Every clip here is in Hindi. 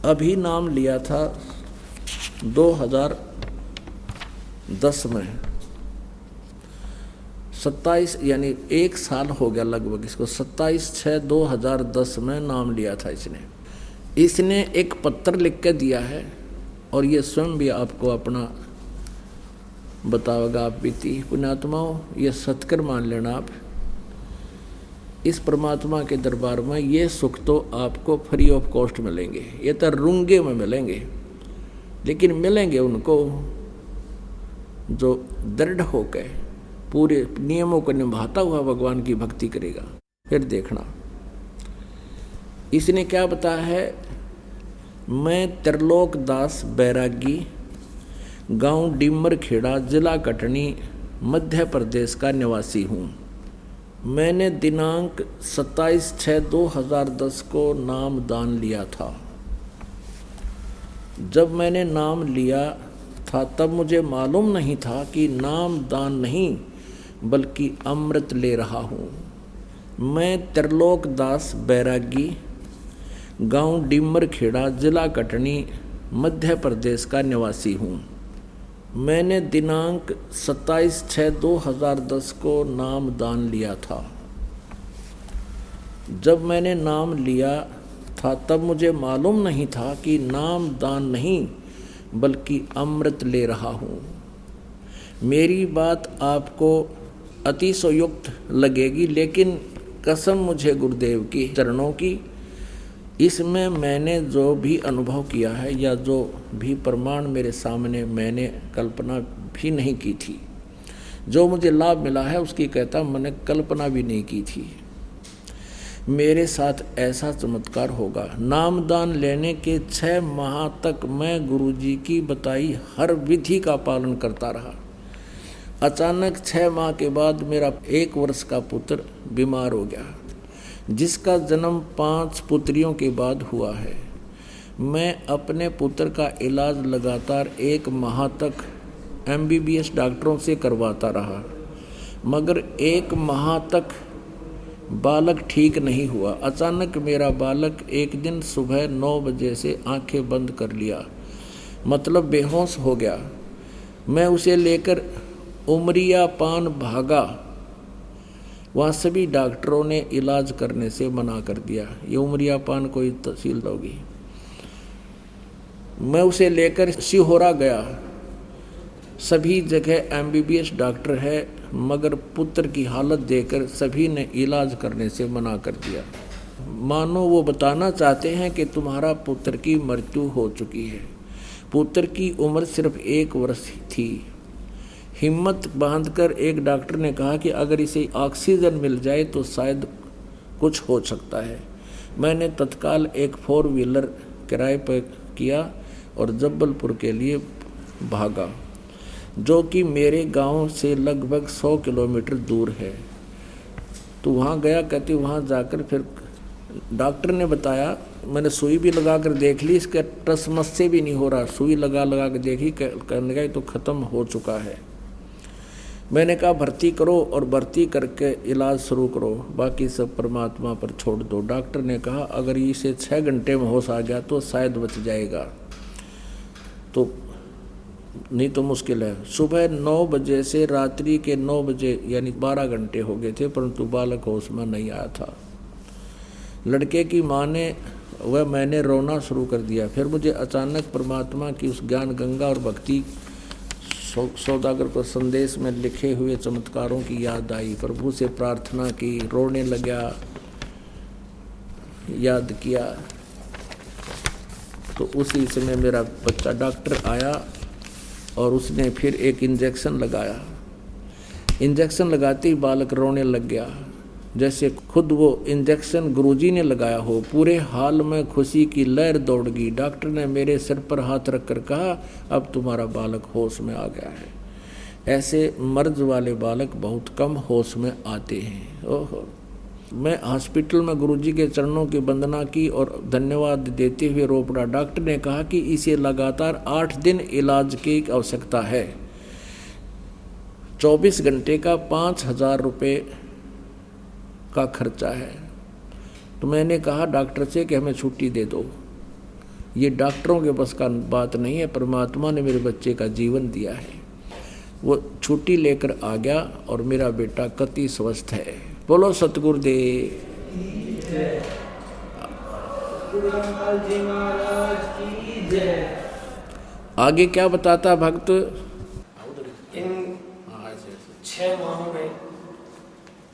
अभी नाम लिया था 2010 में, 27 यानी 1 साल हो गया लगभग इसको। 27/6/2010 में नाम लिया था इसने एक पत्र लिख के दिया है और ये स्वयं भी आपको अपना बताओगा। आप बीती पुण्यात्माओं, ये सत्कर मान लेना। आप इस परमात्मा के दरबार में ये सुख तो आपको फ्री ऑफ कॉस्ट मिलेंगे, ये तो रूंगे में मिलेंगे, लेकिन मिलेंगे उनको जो दृढ़ होकर पूरे नियमों को निभाता हुआ भगवान की भक्ति करेगा। फिर देखना इसने क्या बताया है। मैं त्रिलोक दास बैरागी, गांव डिमर खेड़ा, जिला कटनी, मध्य प्रदेश का निवासी हूँ। मैंने दिनांक 27/6/2010 को नाम दान लिया था। जब मैंने नाम लिया था तब मुझे मालूम नहीं था कि नाम दान नहीं बल्कि अमृत ले रहा हूँ। मैं त्रिलोक दास बैरागी, गांव डिमर खेड़ा, जिला कटनी, मध्य प्रदेश का निवासी हूँ। मैंने दिनांक 27/6/2010 को नाम दान लिया था। जब मैंने नाम लिया था तब मुझे मालूम नहीं था कि नाम दान नहीं बल्कि अमृत ले रहा हूँ। मेरी बात आपको अतिशयोक्त लगेगी, लेकिन कसम मुझे गुरुदेव की चरणों की, इसमें मैंने जो भी अनुभव किया है या जो भी प्रमाण मेरे सामने मैंने कल्पना भी नहीं की थी, जो मुझे लाभ मिला है उसकी कहता मैंने कल्पना भी नहीं की थी। मेरे साथ ऐसा चमत्कार होगा। नामदान लेने के 6 माह तक मैं गुरुजी की बताई हर विधि का पालन करता रहा। अचानक 6 माह के बाद मेरा 1 वर्ष का पुत्र बीमार हो गया, जिसका जन्म 5 पुत्रियों के बाद हुआ है। मैं अपने पुत्र का इलाज लगातार 1 माह तक MBBS डॉक्टरों से करवाता रहा, मगर 1 माह तक बालक ठीक नहीं हुआ। अचानक मेरा बालक एक दिन सुबह 9 बजे से आंखें बंद कर लिया, मतलब बेहोश हो गया। मैं उसे लेकर उमरिया पान भागा। वहाँ सभी डॉक्टरों ने इलाज करने से मना कर दिया। ये उमरिया पान कोई तहसील होगी। मैं उसे लेकर सिहोरा गया। सभी जगह MBBS डॉक्टर है, मगर पुत्र की हालत देखकर सभी ने इलाज करने से मना कर दिया। मानो वो बताना चाहते हैं कि तुम्हारा पुत्र की मृत्यु हो चुकी है। पुत्र की उम्र सिर्फ 1 वर्ष थी। हिम्मत बांधकर एक डॉक्टर ने कहा कि अगर इसे ऑक्सीजन मिल जाए तो शायद कुछ हो सकता है। मैंने तत्काल एक 4 व्हीलर किराए पर किया और जबलपुर के लिए भागा, जो कि मेरे गांव से लगभग 100 किलोमीटर दूर है। तो वहाँ गया। कहती वहाँ जाकर फिर डॉक्टर ने बताया, मैंने सुई भी लगा कर देख ली, इसके टसमस से भी नहीं हो रहा। सुई लगा कर देखी, कहने का तो ख़त्म हो चुका है। मैंने कहा भर्ती करो और भर्ती करके इलाज शुरू करो, बाकी सब परमात्मा पर छोड़ दो। डॉक्टर ने कहा अगर इसे 6 घंटे में होश आ गया तो शायद बच जाएगा, तो नहीं तो मुश्किल है। सुबह 9 बजे से रात्रि के 9 बजे यानी 12 घंटे हो गए थे, परंतु बालक होश में नहीं आया था। लड़के की माँ ने मैंने रोना शुरू कर दिया। फिर मुझे अचानक परमात्मा की उस ज्ञान गंगा और भक्ति सौदागर पर संदेश में लिखे हुए चमत्कारों की याद आई। प्रभु से प्रार्थना की, रोने लगा, याद किया। तो उसी समय मेरा बच्चा डॉक्टर आया और उसने फिर एक इंजेक्शन लगाया। इंजेक्शन लगाते ही बालक रोने लग गया, जैसे खुद वो इंजेक्शन गुरुजी ने लगाया हो। पूरे हाल में खुशी की लहर दौड़ गई। डॉक्टर ने मेरे सिर पर हाथ रखकर कहा अब तुम्हारा बालक होश में आ गया है। ऐसे मर्ज वाले बालक बहुत कम होश में आते हैं। ओहो। मैं हॉस्पिटल में गुरुजी के चरणों की वंदना की और धन्यवाद देते हुए रो पड़ा। डॉक्टर ने कहा कि इसे लगातार 8 दिन इलाज की आवश्यकता है। 24 घंटे का 5,000 रुपये का खर्चा है। तो मैंने कहा डॉक्टर से कि हमें छुट्टी दे दो। ये डॉक्टरों के बस का बात नहीं है। परमात्मा ने मेरे बच्चे का जीवन दिया है। वो छुट्टी लेकर आ गया और मेरा बेटा कति स्वस्थ है। बोलो सतगुरुदेव। आगे क्या बताता भक्त? इन 6 माहों में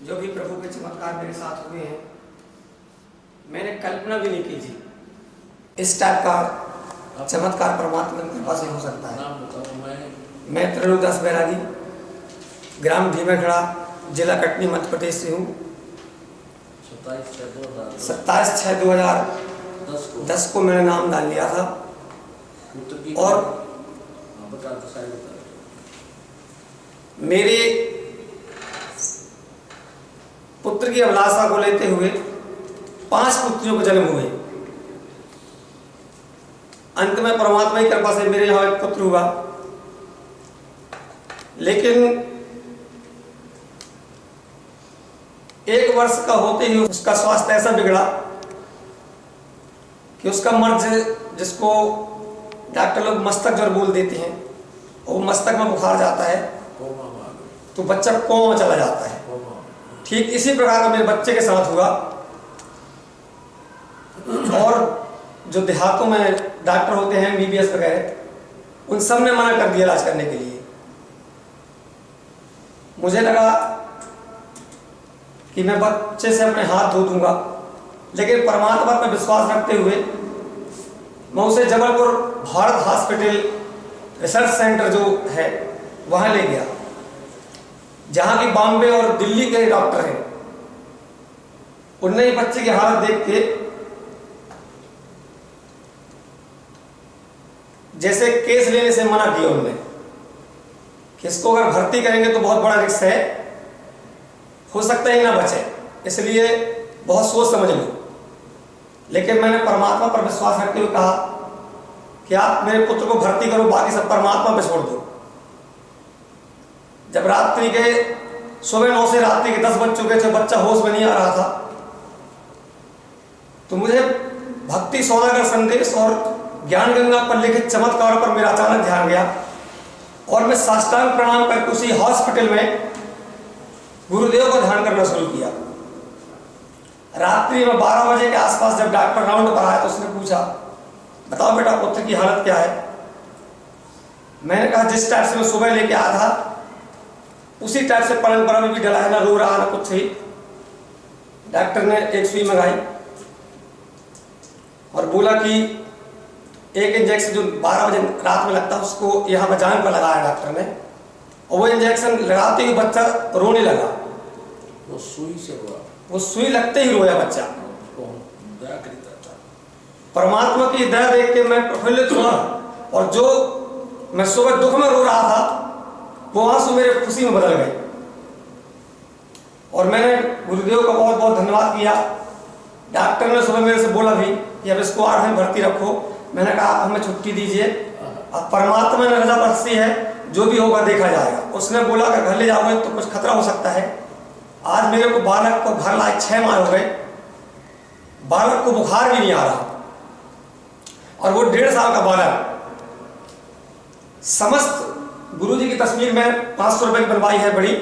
जो भी प्रभु के चमत्कार मेरे साथ हुए हैं, मैंने कल्पना भी नहीं की थी इस टाइप का चमत्कार परमात्मा की कृपा से हो सकता है। नाम बताओ। मैं त्रिलोकदास बैरागी, ग्राम भीमाखेड़ा, जिला कटनी, मध्य प्रदेश से हूँ। 27/6/2010 को मैंने नाम डाल लिया था। और मेरे पुत्र की अभिलाषा को लेते हुए 5 पुत्रियों को जन्म हुए। अंत में परमात्मा की कृपा से मेरे यहाँ एक पुत्र हुआ, लेकिन 1 वर्ष का होते ही उसका स्वास्थ्य ऐसा बिगड़ा कि उसका मर्ज, जिसको डॉक्टर लोग मस्तक ज्वर बोल देते हैं, वो मस्तक में बुखार जाता है तो बच्चा कोमा में चला जाता है। ठीक इसी प्रकार का मेरे बच्चे के साथ हुआ। और जो देहातों में डॉक्टर होते हैं MBBS वगैरह, उन सब ने मना कर दिया इलाज करने के लिए। मुझे लगा कि मैं बच्चे से अपने हाथ धो दूंगा, लेकिन परमात्मा पर विश्वास रखते हुए मैं उसे Jabalpur Bharat hospital research centre जो है वहां ले गया, जहां की बॉम्बे और दिल्ली के डॉक्टर हैं। उनने ही बच्चे की हालत देख के जैसे केस लेने से मना किया उन्होंने कि इसको अगर भर्ती करेंगे तो बहुत बड़ा रिस्क है, हो सकता है ना बचे, इसलिए बहुत सोच समझ लो। लेकिन मैंने परमात्मा पर विश्वास रखते हुए कहा कि आप मेरे पुत्र को भर्ती करो, बाकी सब परमात्मा पर छोड़ दो। जब रात्रि के सुबह 9 से रात्रि के 10 बज चुके थे, बच्चा होश में नहीं आ रहा था, तो मुझे भक्ति सौदागर संदेश और ज्ञान गंगा पर लिखित चमत्कारों पर मेरा अचानक ध्यान गया और मैं साष्टांग प्रणाम करके उसी हॉस्पिटल में गुरुदेव को ध्यान करना शुरू किया। रात्रि में 12 बजे के आसपास जब डॉक्टर राउंड पर आया तो उसने पूछा, बताओ बेटा पुत्र की हालत क्या है? मैंने कहा जिस टाइप से मैं सुबह लेके आया था उसी टाइप से परंपरा में भी डला है, ना रो रहा ना कुछ ही। डॉक्टर ने एक सुई मंगाई और बोला कि एक इंजेक्शन जो 12 बजे रात में लगता है उसको यहाँ पर जान पर लगाया डॉक्टर ने, और वो इंजेक्शन लगाते ही बच्चा रोने लगा। वो सुई से हुआ, वो सुई लगते ही रोया बच्चा। परमात्मा की दया देख के मैं प्रफुल्लित हुआ, और जो मैं सुबह दुख में रो रहा था वो आंसू मेरे खुशी में बदल गए। और मैंने गुरुदेव का बहुत बहुत धन्यवाद किया। डॉक्टर ने सुबह मेरे से बोला भी कि अब इसको 8 दिन भर्ती रखो। मैंने कहा आप हमें छुट्टी दीजिए, अब परमात्मा ने रजा बख्शी है, जो भी होगा देखा जाएगा। उसने बोला कि घर ले जाओगे तो कुछ खतरा हो सकता है। आज मेरे को बालक को घर लाए 6 माह हो गए, बालक को बुखार भी नहीं आ रहा, और वो 1.5 साल का बालक। समस्त गुरुजी की तस्वीर में 500 रुपए की बनवाई है बड़ी,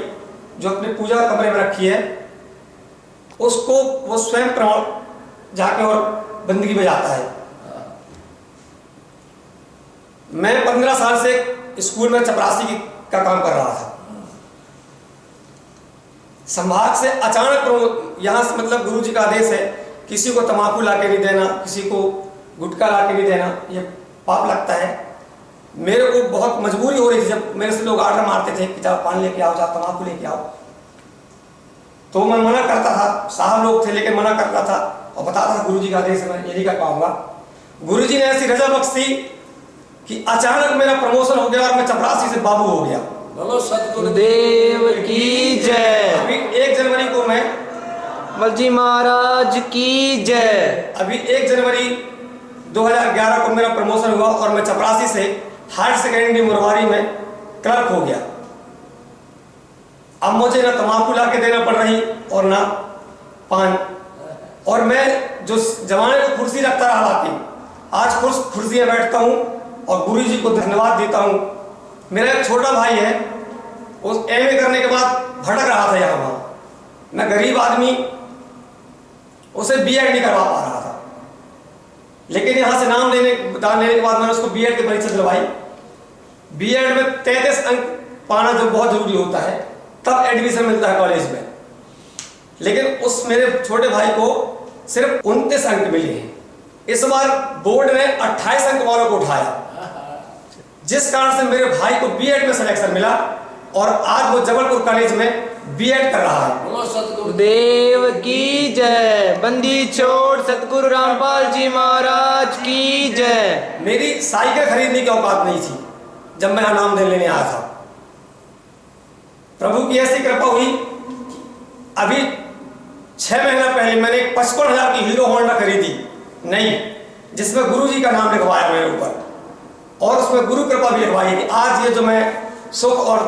जो अपने पूजा कमरे में रखी है, उसको वो स्वयं प्रमाण जाके और बंदगी में जाता है। मैं 15 साल से स्कूल में चपरासी का काम कर रहा था। संभाग से अचानक यहाँ से, मतलब गुरुजी का आदेश है किसी को तंबाकू लाके नहीं देना, किसी को गुटखा लाके नहीं देना, ये पाप लगता है। मेरे को बहुत मजबूरी हो रही थी, जब मेरे से लोग आर्डर मारते थे कि जाओ पान लेके आओ, जाओ तंबाकू लेके आओ, तो मैं मना करता था। साहब लोग थे लेकिन मना करता था और बताता था गुरुजी का आदेश है, मैं ये नहीं कर पाऊंगा। गुरुजी ने ऐसी रजा बख्शी कि अचानक मेरा प्रमोशन हो गया और मैं चपरासी से बाबू हो गया। बोलो सतगुरुदेव की जय। अभी 1 जनवरी को मैं, बलजी महाराज की जय। अभी 1 जनवरी 2011 को मेरा प्रमोशन हुआ और मैं चपरासी से हायर सेकेंडरी मुरवारी में क्लर्क हो गया। अब मुझे ना तंबाकू ला के देना पड़ रही और ना पान, और मैं जो जमाने को कुर्सी रखता रहा लाके, आज खुर्सियाँ बैठता हूँ और गुरु जी को धन्यवाद देता हूँ। मेरा एक छोटा भाई है, उस एमए करने के बाद भटक रहा था यहाँ वहाँ। मैं गरीब आदमी, उसे बीएड नहीं करवा पा रहा था, लेकिन यहाँ से नाम लेने के बाद मैंने उसको बीएड की परीक्षा दिलवाई। बीएड में 33 अंक पाना जो बहुत जरूरी होता है, तब एडमिशन मिलता है कॉलेज में। लेकिन उस मेरे छोटे भाई को सिर्फ 29 अंक मिले हैं। इस बार बोर्ड ने 28 अंक वालों को उठाया, जिस कारण से मेरे भाई को बीएड में सिलेक्शन मिला और आज वो जबलपुर कॉलेज में बीएड कर रहा है। बोलो सतगुरु देव की जय। बंदी छोड़ सतगुरु रामपाल जी महाराज की जय। मेरी साइकिल खरीदने की औकात नहीं थी जब मैं नाम लेने आया था। प्रभु की ऐसी कृपा हुई, अभी 6 महीना पहले मैंने 55,000 की हीरो होंडा खरीदी नहीं, जिसमें गुरु जी का नाम लिखवाया मैंने ऊपर, और उसमें गुरु कृपा भी लिखवाई कि आज ये जो मैं सुख और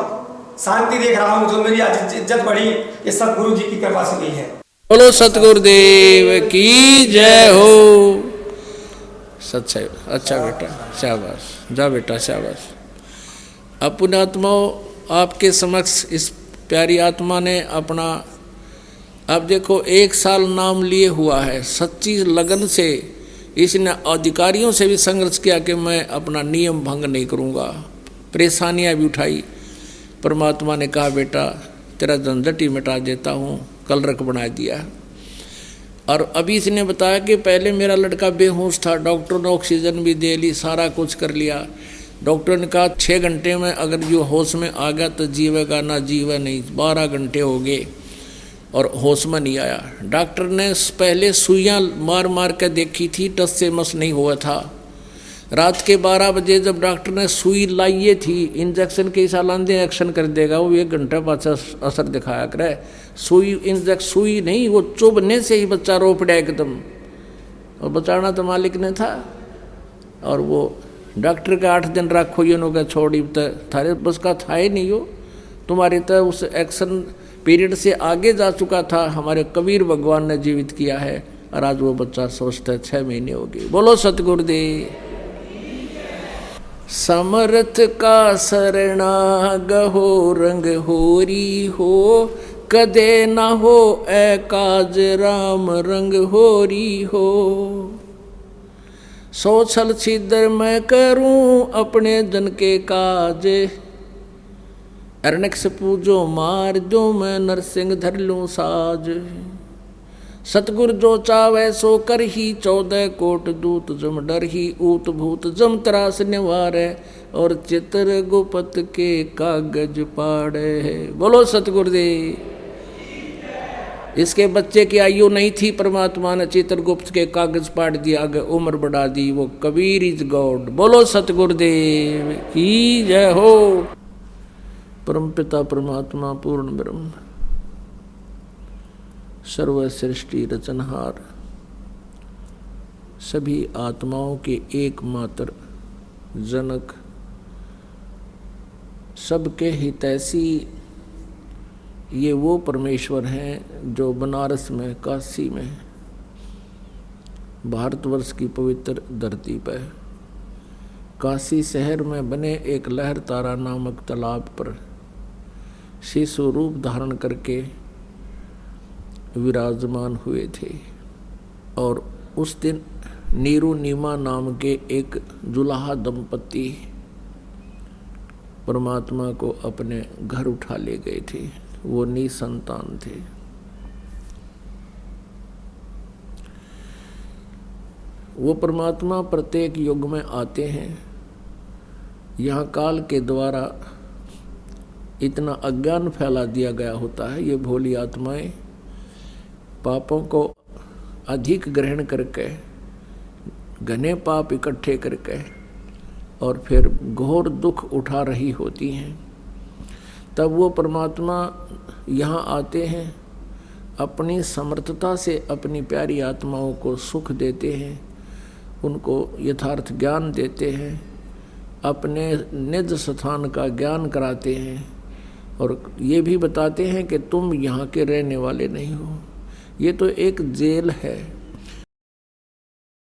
शांति देख रहा हूँ, जो मेरी आज इज्जत बढ़ी, ये सब गुरु जी की कृपा से हुई है। बोलो सतगुरुदेव की जय हो। सच्चा, अच्छा बेटा, शाबाश, जा बेटा शाबाश। अब पुण्यात्माओं, आपके समक्ष इस प्यारी आत्मा ने अपना, अब देखो 1 साल नाम लिए हुआ है, सच्ची लगन से इसने अधिकारियों से भी संघर्ष किया कि मैं अपना नियम भंग नहीं करूँगा, परेशानियाँ भी उठाई। परमात्मा ने कहा बेटा तेरा झंझट ही मिटा देता हूँ, कलरक बना दिया। और अभी इसने बताया कि पहले मेरा लड़का बेहोश था, डॉक्टर ने ऑक्सीजन भी दे ली, सारा कुछ कर लिया। डॉक्टर ने कहा 6 घंटे में अगर जो होश में आ गया तो जीवेगा, ना जीवे नहीं। 12 घंटे हो गए और होश में नहीं आया। डॉक्टर ने पहले सुइयाँ मार मार के देखी थी, टस से मस नहीं हुआ था। रात के 12 बजे जब डॉक्टर ने सुई लाई थी, इंजेक्शन के सालांदे एक्शन कर देगा, वो 1 घंटा बाद असर दिखाया करे। सुई नहीं, वो चुभने से ही बच्चा रो पड़ा एकदम, और बचाना तो मालिक ने था। और वो डॉक्टर का 8 दिन रखो, ये नो छोड़ी थारे बस का था ही नहीं, हो तुम्हारे तो उस एक्शन पीरियड से आगे जा चुका था। हमारे कबीर भगवान ने जीवित किया है, और आज वो बच्चा स्वस्थ है, 6 महीने हो गए। बोलो सतगुरुदेव। समर्थ का शरणा गहो रंग होरी हो, कदे ना हो ए काज राम रंग होरी हो। सो छल छिद्र मैं करूं अपने जन के काज, अरनक से पूजो मार दो मैं नरसिंह धर लूं साज। सतगुर जो चावै सो कर ही 14 कोट दूत, जम डर ही ऊत भूत जम त्रास निवारै, और चित्र गुपत के कागज पाड़े। बोलो सतगुरुदेव। इसके बच्चे की आयु नहीं थी, परमात्मा ने चित्रगुप्त के कागज पाड़ दिया, आगे उम्र बढ़ा दी। वो कबीर इज गॉड। बोलो सतगुरुदेव की जय हो। परमपिता परमात्मा पूर्ण ब्रह्म सर्व सृष्टि रचनहार, सभी आत्माओं के एकमात्र जनक, सबके हितैषी, ये वो परमेश्वर हैं जो बनारस में, काशी में, भारतवर्ष की पवित्र धरती पर, काशी शहर में बने एक लहर तारा नामक तालाब पर शिशु रूप धारण करके विराजमान हुए थे। और उस दिन नीरू नीमा नाम के एक जुलाहा दंपति परमात्मा को अपने घर उठा ले गए थे। वो निसंतान थे। वो परमात्मा प्रत्येक युग में आते हैं। यहाँ काल के द्वारा इतना अज्ञान फैला दिया गया होता है, ये भोली आत्माएं पापों को अधिक ग्रहण करके, घने पाप इकट्ठे करके, और फिर घोर दुख उठा रही होती हैं। तब वो परमात्मा यहाँ आते हैं, अपनी समर्थता से अपनी प्यारी आत्माओं को सुख देते हैं, उनको यथार्थ ज्ञान देते हैं, अपने निज स्थान का ज्ञान कराते हैं, और ये भी बताते हैं कि तुम यहाँ के रहने वाले नहीं हो। ये तो एक जेल है,